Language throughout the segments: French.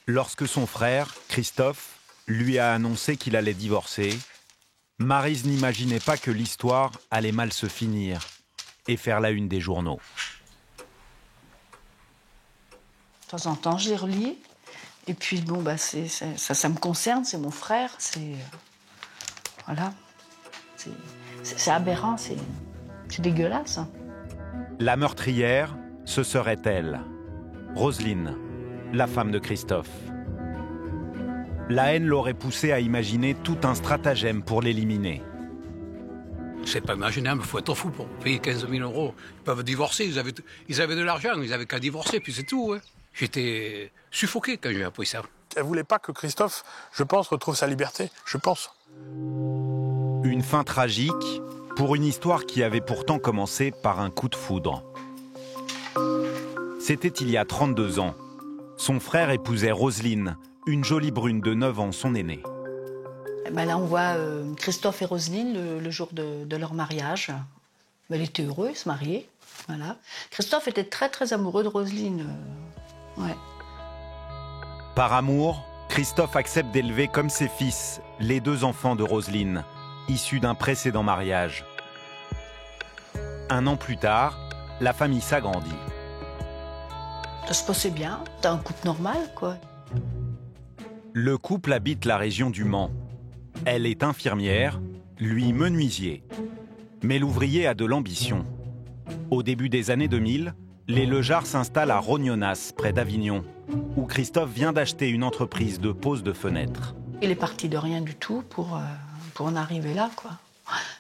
Lorsque son frère, Christophe, lui a annoncé qu'il allait divorcer, Maryse n'imaginait pas que l'histoire allait mal se finir et faire la une des journaux. De temps en temps, je les relis. Et puis, bon, bah, ça me concerne, c'est mon frère. Voilà. C'est aberrant, c'est dégueulasse. Hein. La meurtrière, ce serait elle, Roselyne, la femme de Christophe. La haine l'aurait poussé à imaginer tout un stratagème pour l'éliminer. C'est pas imaginable, il faut être fou pour payer 15 000 €. Ils peuvent divorcer, ils avaient de l'argent, ils avaient qu'à divorcer, puis c'est tout. Hein. J'étais suffoqué quand j'ai appris ça. Elle voulait pas que Christophe, je pense, retrouve sa liberté, je pense. Une fin tragique pour une histoire qui avait pourtant commencé par un coup de foudre. C'était il y a 32 ans. Son frère épousait Roselyne, une jolie brune de 9 ans, son aînée. Ben là, on voit Christophe et Roselyne le jour de leur mariage. Elle était heureuse, ils se mariaient. Voilà. Christophe était très, très amoureux de Roselyne. Ouais. Par amour, Christophe accepte d'élever comme ses fils les 2 enfants de Roselyne, issus d'un précédent mariage. 1 an plus tard, la famille s'agrandit. Ça se passait bien, c'était un couple normal, quoi. Le couple habite la région du Mans. Elle est infirmière, lui menuisier. Mais l'ouvrier a de l'ambition. Au début des années 2000, les Lejards s'installent à Rognonas, près d'Avignon, où Christophe vient d'acheter une entreprise de pose de fenêtres. Il est parti de rien du tout pour en arriver là, quoi.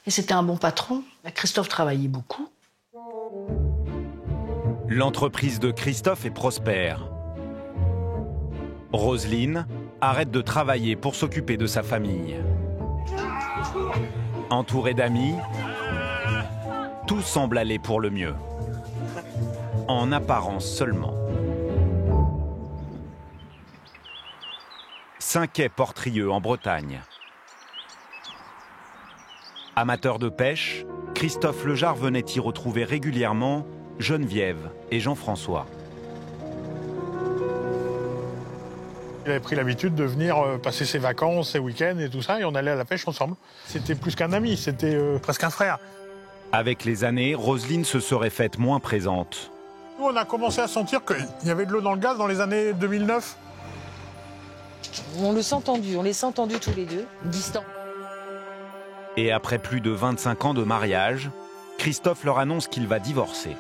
Et c'était un bon patron. Christophe travaillait beaucoup. L'entreprise de Christophe est prospère. Roselyne arrête de travailler pour s'occuper de sa famille. Entourée d'amis, tout semble aller pour le mieux. En apparence seulement. Saint-Quay-Portrieux en Bretagne. Amateur de pêche, Christophe Lejard venait y retrouver régulièrement Geneviève et Jean-François. Il avait pris l'habitude de venir passer ses vacances, ses week-ends et tout ça, et on allait à la pêche ensemble. C'était plus qu'un ami, c'était presque un frère. Avec les années, Roselyne se serait faite moins présente. Nous, on a commencé à sentir qu'il y avait de l'eau dans le gaz dans les années 2009. On les sent tendus tous les deux, distants. Et après plus de 25 ans de mariage, Christophe leur annonce qu'il va divorcer.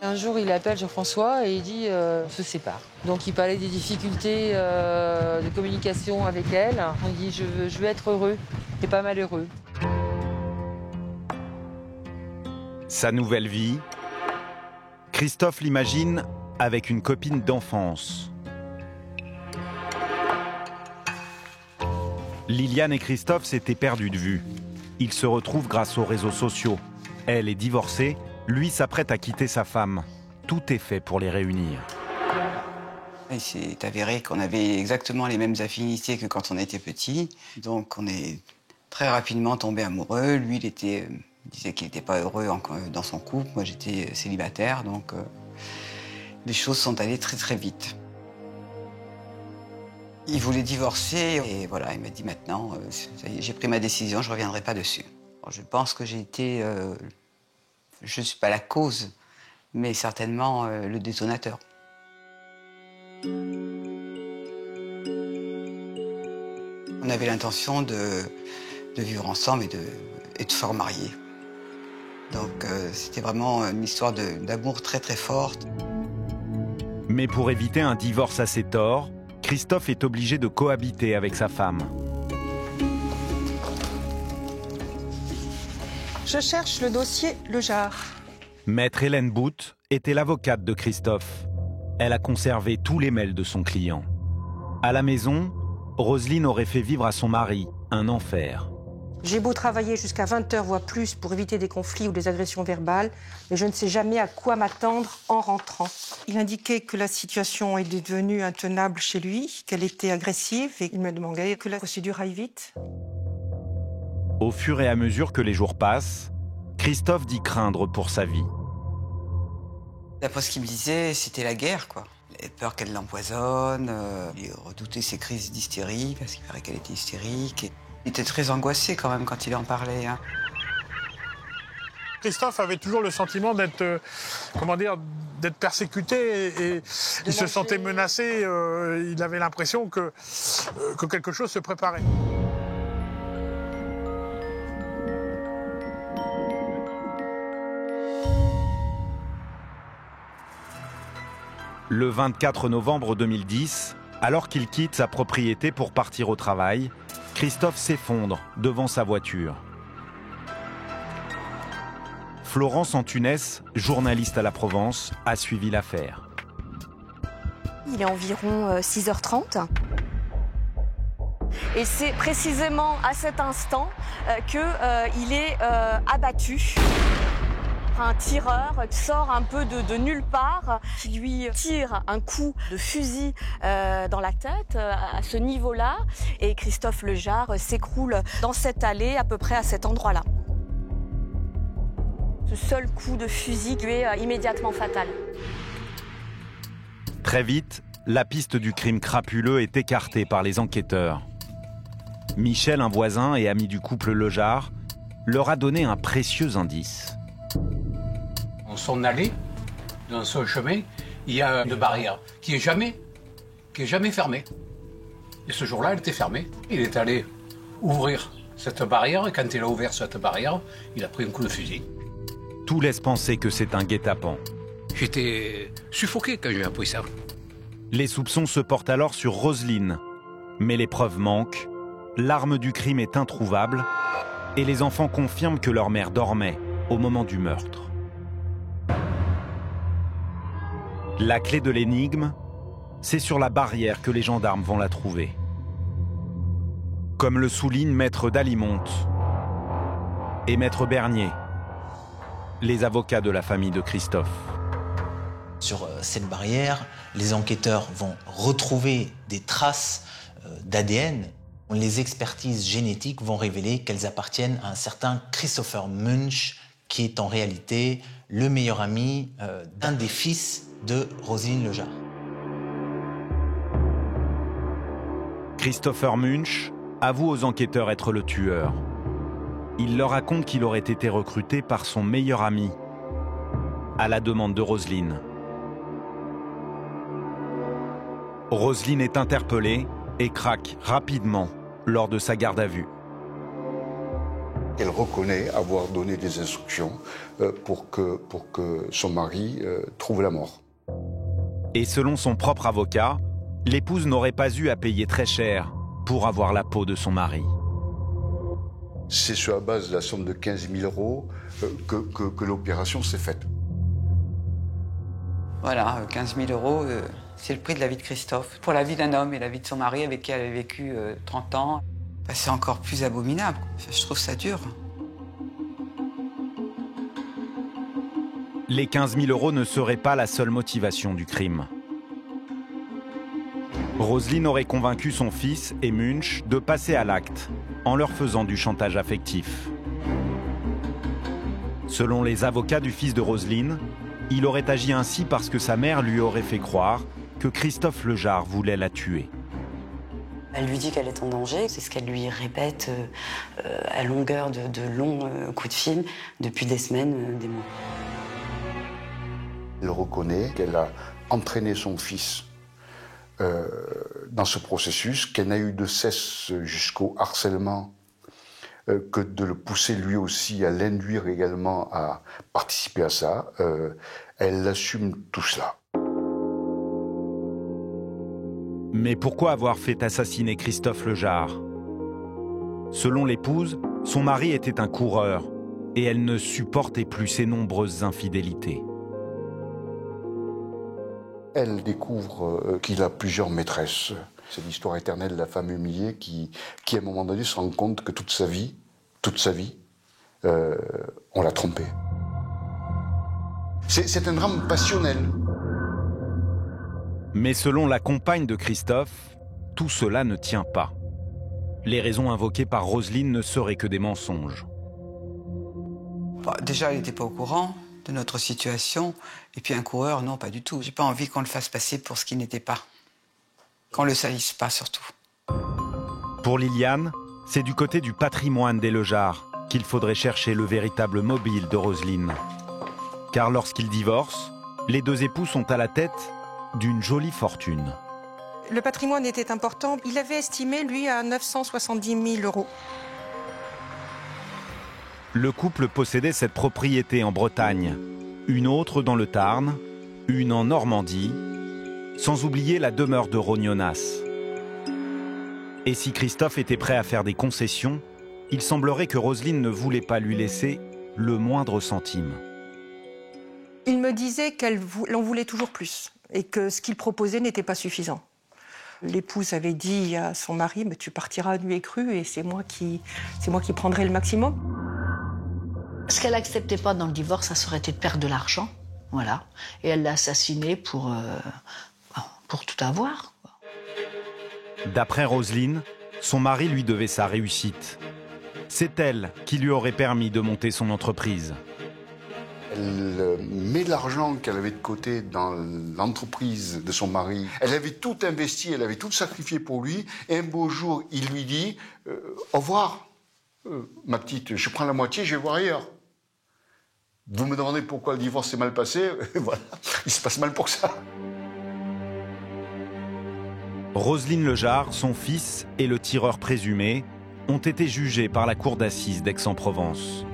Un jour, il appelle Jean-François et il dit on se sépare. Donc il parlait des difficultés de communication avec elle. Il dit je veux être heureux et pas malheureux. Sa nouvelle vie, Christophe l'imagine avec une copine d'enfance. Liliane et Christophe s'étaient perdus de vue. Ils se retrouvent grâce aux réseaux sociaux. Elle est divorcée, lui s'apprête à quitter sa femme. Tout est fait pour les réunir. Il s'est avéré qu'on avait exactement les mêmes affinités que quand on était petit. Donc on est très rapidement tombés amoureux. Lui, il disait qu'il n'était pas heureux dans son couple. Moi, j'étais célibataire. Donc les choses sont allées très très vite. Il voulait divorcer et voilà, il m'a dit maintenant, ça y est, j'ai pris ma décision, je ne reviendrai pas dessus. Alors, je pense que j'ai été, je ne suis pas la cause, mais certainement le détonateur. On avait l'intention de vivre ensemble et de se remarier. Donc c'était vraiment une histoire d'amour très très forte. Mais pour éviter un divorce à ses torts, Christophe est obligé de cohabiter avec sa femme. Je cherche le dossier Lejard. Maître Hélène Bout était l'avocate de Christophe. Elle a conservé tous les mails de son client. À la maison, Roselyne aurait fait vivre à son mari un enfer. J'ai beau travailler jusqu'à 20h, voire plus, pour éviter des conflits ou des agressions verbales, mais je ne sais jamais à quoi m'attendre en rentrant. Il indiquait que la situation est devenue intenable chez lui, qu'elle était agressive, et il me demandait que la procédure aille vite. Au fur et à mesure que les jours passent, Christophe dit craindre pour sa vie. D'après ce qu'il me disait, c'était la guerre, quoi. Il avait peur qu'elle l'empoisonne, il redoutait ses crises d'hystérie, parce qu'il paraît qu'elle était hystérique. Il était très angoissé quand même quand il en parlait. Hein. Christophe avait toujours le sentiment d'être, d'être persécuté et il se sentait menacé. Il avait l'impression que quelque chose se préparait. Le 24 novembre 2010, alors qu'il quitte sa propriété pour partir au travail, Christophe s'effondre devant sa voiture. Florence Antunès, journaliste à la Provence, a suivi l'affaire. Il est environ 6h30. Et c'est précisément à cet instant qu'il est abattu. Un tireur sort un peu de nulle part, qui lui tire un coup de fusil dans la tête à ce niveau-là. Et Christophe Lejare s'écroule dans cette allée, à peu près à cet endroit-là. Ce seul coup de fusil lui est immédiatement fatal. Très vite, la piste du crime crapuleux est écartée par les enquêteurs. Michel, un voisin et ami du couple Lejare, leur a donné un précieux indice. Dans son allée, dans son chemin, il y a une barrière qui est jamais fermée. Et ce jour-là, elle était fermée. Il est allé ouvrir cette barrière, et quand il a ouvert cette barrière, il a pris un coup de fusil. Tout laisse penser que c'est un guet-apens. J'étais suffoqué quand j'ai appris ça. Les soupçons se portent alors sur Roselyne. Mais les preuves manquent, l'arme du crime est introuvable, et les enfants confirment que leur mère dormait au moment du meurtre. La clé de l'énigme, c'est sur la barrière que les gendarmes vont la trouver. Comme le souligne Maître Dalimonte et Maître Bernier, les avocats de la famille de Christophe. Sur cette barrière, les enquêteurs vont retrouver des traces d'ADN. Les expertises génétiques vont révéler qu'elles appartiennent à un certain Christopher Munch, qui est en réalité le meilleur ami d'un des fils de Roselyne Lejare. Christopher Munch avoue aux enquêteurs être le tueur. Il leur raconte qu'il aurait été recruté par son meilleur ami, à la demande de Roselyne. Roselyne est interpellée et craque rapidement lors de sa garde à vue. Elle reconnaît avoir donné des instructions pour que son mari trouve la mort. Et selon son propre avocat, l'épouse n'aurait pas eu à payer très cher pour avoir la peau de son mari. C'est sur la base de la somme de 15 000 € que l'opération s'est faite. Voilà, 15 000 €, c'est le prix de la vie de Christophe. Pour la vie d'un homme et la vie de son mari avec qui elle avait vécu 30 ans, c'est encore plus abominable. Je trouve ça dur. Les 15 000 € ne seraient pas la seule motivation du crime. Roselyne aurait convaincu son fils et Munch de passer à l'acte en leur faisant du chantage affectif. Selon les avocats du fils de Roselyne, il aurait agi ainsi parce que sa mère lui aurait fait croire que Christophe Lejare voulait la tuer. Elle lui dit qu'elle est en danger, c'est ce qu'elle lui répète à longueur de longs coups de fil depuis des semaines, des mois. Elle reconnaît qu'elle a entraîné son fils dans ce processus, qu'elle n'a eu de cesse jusqu'au harcèlement que de le pousser lui aussi à l'induire également à participer à ça. Elle assume tout cela. Mais pourquoi avoir fait assassiner Christophe Lejare? Selon l'épouse, son mari était un coureur et elle ne supportait plus ses nombreuses infidélités. Elle découvre qu'il a plusieurs maîtresses. C'est l'histoire éternelle de la femme humiliée qui à un moment donné se rend compte que toute sa vie, on l'a trompé. C'est un drame passionnel. Mais selon la compagne de Christophe, tout cela ne tient pas. Les raisons invoquées par Roselyne ne seraient que des mensonges. Déjà, elle n'était pas au courant. de notre situation. Et puis un coureur, non, pas du tout. J'ai pas envie qu'on le fasse passer pour ce qu'il n'était pas. Qu'on le salisse pas, surtout. Pour Liliane, c'est du côté du patrimoine des Lejards qu'il faudrait chercher le véritable mobile de Roselyne. Car lorsqu'ils divorcent, les deux époux sont à la tête d'une jolie fortune. Le patrimoine était important. Il avait estimé, lui, à 970 000 €. Le couple possédait cette propriété en Bretagne, une autre dans le Tarn, une en Normandie, sans oublier la demeure de Rognonas. Et si Christophe était prêt à faire des concessions, il semblerait que Roselyne ne voulait pas lui laisser le moindre centime. Il me disait qu'elle en voulait toujours plus et que ce qu'il proposait n'était pas suffisant. L'épouse avait dit à son mari « Tu partiras nu et cru et c'est moi qui prendrai le maximum ». Ce qu'elle n'acceptait pas dans le divorce, ça serait été de perdre de l'argent. Voilà. Et elle l'a assassiné pour tout avoir. D'après Roselyne, son mari lui devait sa réussite. C'est elle qui lui aurait permis de monter son entreprise. Elle met l'argent qu'elle avait de côté dans l'entreprise de son mari. Elle avait tout investi, elle avait tout sacrifié pour lui. Et un beau jour, il lui dit « Au revoir, ma petite, je prends la moitié, je vais voir ailleurs. » Vous me demandez pourquoi le divorce s'est mal passé, voilà, il se passe mal pour ça. Roselyne Lejard, son fils et le tireur présumé ont été jugés par la cour d'assises d'Aix-en-Provence.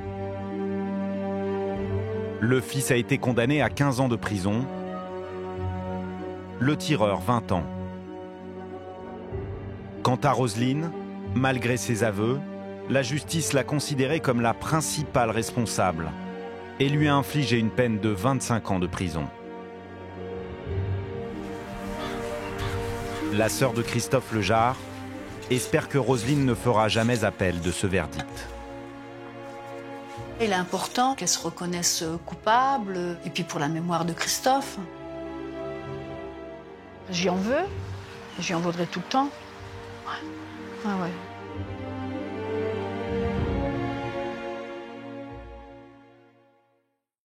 Le fils a été condamné à 15 ans de prison, le tireur 20 ans. Quant à Roselyne, malgré ses aveux, la justice l'a considérée comme la principale responsable et lui a infligé une peine de 25 ans de prison. La sœur de Christophe Lejard espère que Roselyne ne fera jamais appel de ce verdict. Il est important qu'elle se reconnaisse coupable, et puis pour la mémoire de Christophe. J'y en veux, j'y en voudrais tout le temps. Ouais. Ah ouais.